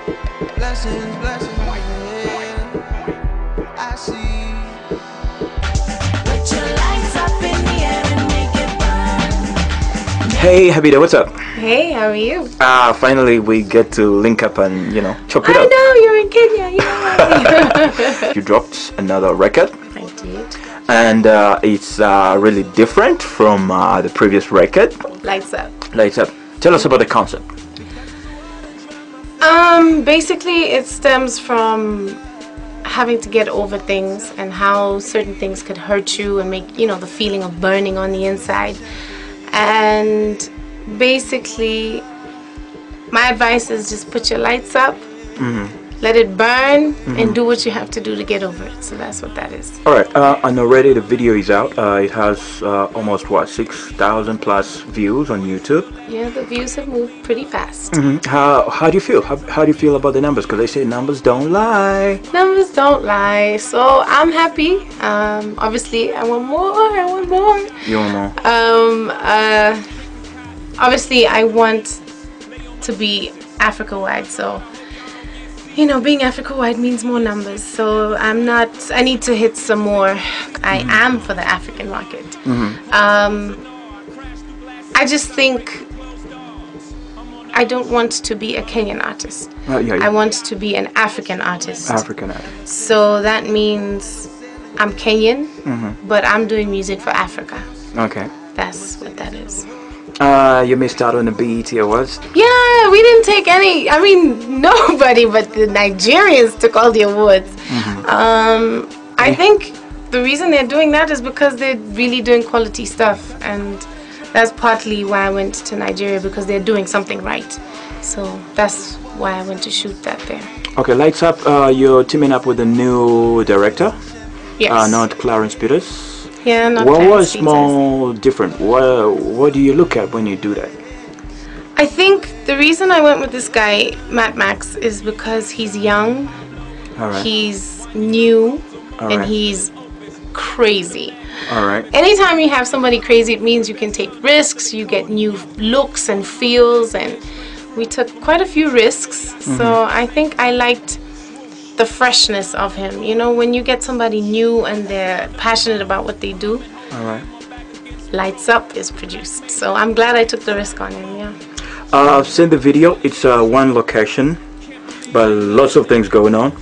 Blessings, blessings, yeah, I see. Put your lights up in the air and make it burn. Hey Habida, what's up? Hey, how are you? Finally we get to link up and, chop it I up. know, you're in Kenya, you know. You dropped another record. I did. And it's really different from the previous record. Lights up. Lights Up. Tell us about the concept. Basically it stems from having to get over things and how certain things could hurt you and make, the feeling of burning on the inside. And basically my advice is just put your lights up, let it burn, and do what you have to do to get over it. So that's what that is. Alright, and already the video is out. It has almost 6,000 plus views on YouTube. Yeah, the views have moved pretty fast. How do you feel? How do you feel about the numbers? Because they say numbers don't lie. Numbers don't lie, so I'm happy. Obviously I want more. You don't know. Obviously I want to be Africa-wide, so being Africa-wide means more numbers. So I need to hit some more. I am for the African market. I just think I don't want to be a Kenyan artist. I want to be an African artist. African artist. So that means I'm Kenyan, but I'm doing music for Africa. Okay. That's what that is. You missed out on the BET Awards. Yeah, we didn't take any. I mean, nobody but the Nigerians took all the awards. I think the reason they're doing that is because they're really doing quality stuff, and that's partly why I went to Nigeria, because they're doing something right. So that's why I went to shoot that there. Okay, Lights Up, you're teaming up with a new director. Yes. Not Clarence Peters. Yeah, not What Clarence was Peters. more different? What do you look at when you do that? I think the reason I went with this guy, Matt Max, is because he's young, he's new, and he's crazy. Alright. Anytime you have somebody crazy, it means you can take risks, you get new looks and feels, and we took quite a few risks. So I think I liked the freshness of him. When you get somebody new and they're passionate about what they do, Lights Up is produced. So I'm glad I took the risk on him, yeah. I've seen the video. It's one location, but lots of things going on.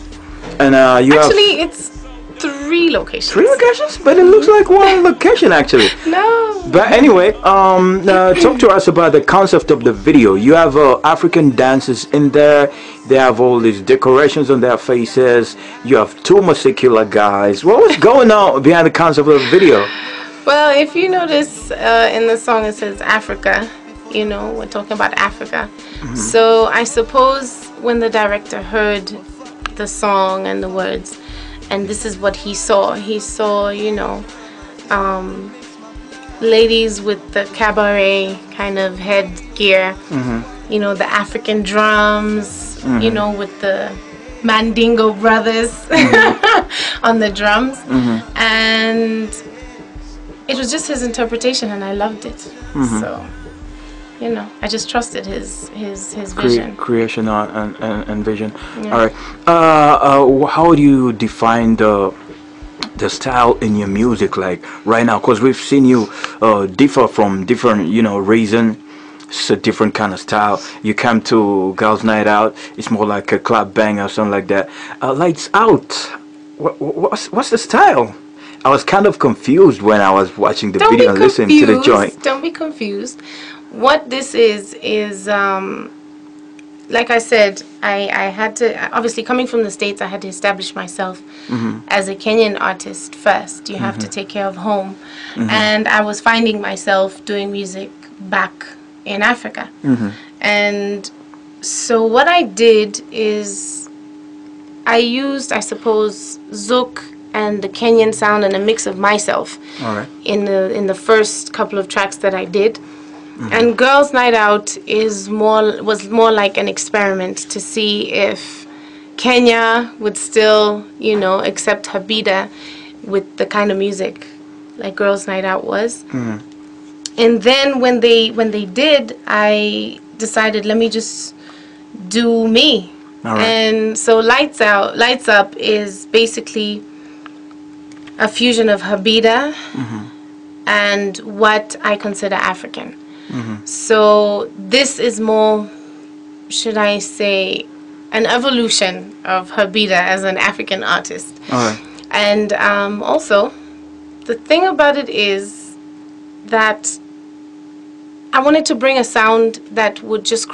And Actually, it's 3 locations. 3 locations? But it looks like one location actually. No. But anyway, talk to us about the concept of the video. You have African dancers in there. They have all these decorations on their faces. You have 2 muscular guys. What was going on behind the concept of the video? Well, if you notice in the song it says Africa, we're talking about Africa. So I suppose when the director heard the song and the words, and this is what he saw, ladies with the cabaret kind of headgear, the African drums, with the Mandingo brothers on the drums, and it was just his interpretation, and I loved it. So I just trusted his vision. Creation and vision. Yeah. Alright. How do you define the style in your music, like right now? Because we've seen you differ from different, reason. It's a different kind of style. You come to Girls Night Out, it's more like a club bang or something like that. Lights Out, what's the style? I was kind of confused when I was watching the video and listening to the joint. Don't be confused. What this is like I said, I had to, obviously coming from the States, I had to establish myself as a Kenyan artist first. You have to take care of home. And I was finding myself doing music back in Africa. And so what I did is I used, I suppose, Zouk and the Kenyan sound and a mix of myself in the first couple of tracks that I did. And Girls Night Out was more like an experiment to see if Kenya would still, accept Habida with the kind of music like Girls Night Out was. And then when they did, I decided, let me just do me. All right. And so Lights Up is basically a fusion of Habida and what I consider African. So this is more, should I say, an evolution of Habida as an African artist. All right. And also, the thing about it is that I wanted to bring a sound that would just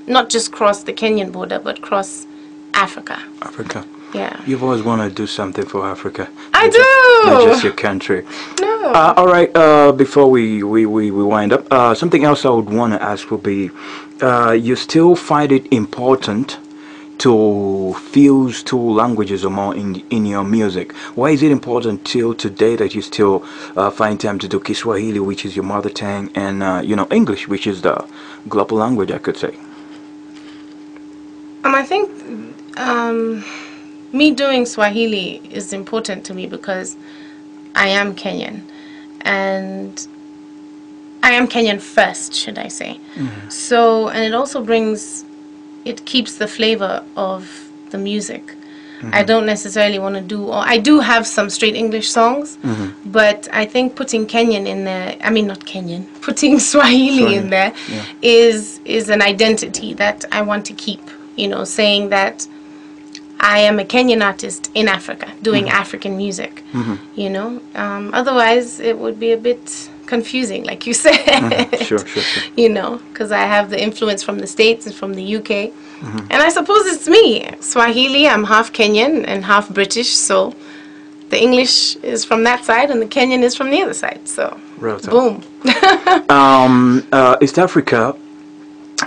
not just cross the Kenyan border, but cross Africa. Africa. Yeah. You've always wanted to do something for Africa. I Not do! just your country. No. All right. Before we wind up, something else I would want to ask would be, you still find it important to fuse two languages or more in your music? Why is it important till today that you still find time to do Kiswahili, which is your mother tongue, and English, which is the global language, I could say? I think me doing Swahili is important to me because I am Kenyan, and I am Kenyan first, should I say. So, and it also it keeps the flavor of the music. I don't necessarily want to do, or I do have some straight English songs, but I think putting Kenyan in there, not Kenyan, putting Swahili in there is an identity that I want to keep, saying that I am a Kenyan artist in Africa, doing African music, Otherwise, it would be a bit confusing, like you said. Sure. Because I have the influence from the States and from the UK. And I suppose it's me. Swahili, I'm half Kenyan and half British, so the English is from that side and the Kenyan is from the other side. So, boom. East Africa,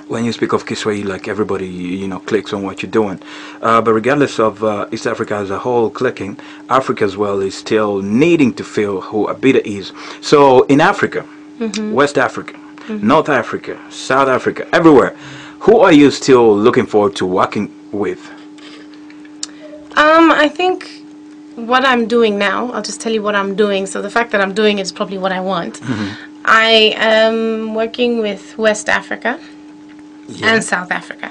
when you speak of Kiswahili, like everybody, clicks on what you're doing. But regardless of East Africa as a whole clicking, Africa as well is still needing to feel who Habida is. So in Africa, West Africa, North Africa, South Africa, everywhere, who are you still looking forward to working with? I think what I'm doing now, I'll just tell you what I'm doing. So the fact that I'm doing it is probably what I want. I am working with West Africa and South Africa.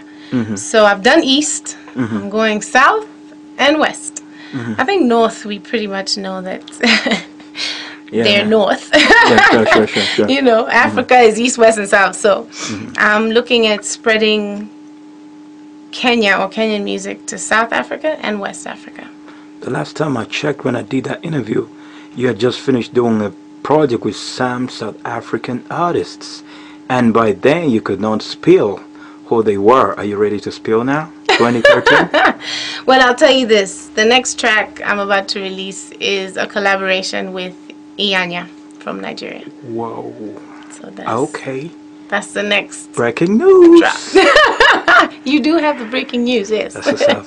So I've done East, I'm going South and West. I think North, we pretty much know that they're North. Sure. Africa is East, West, and South. So I'm looking at spreading Kenya or Kenyan music to South Africa and West Africa. The last time I checked when I did that interview, you had just finished doing a project with some South African artists. And by then you could not spill who they were. Are you ready to spill now? 2013? Well, I'll tell you this. The next track I'm about to release is a collaboration with Iyanya from Nigeria. Whoa. So that's the next breaking news. Drop. You do have the breaking news, yes. That's what's up.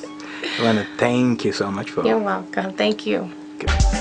I want to thank you so much for You're welcome. Thank you. Okay.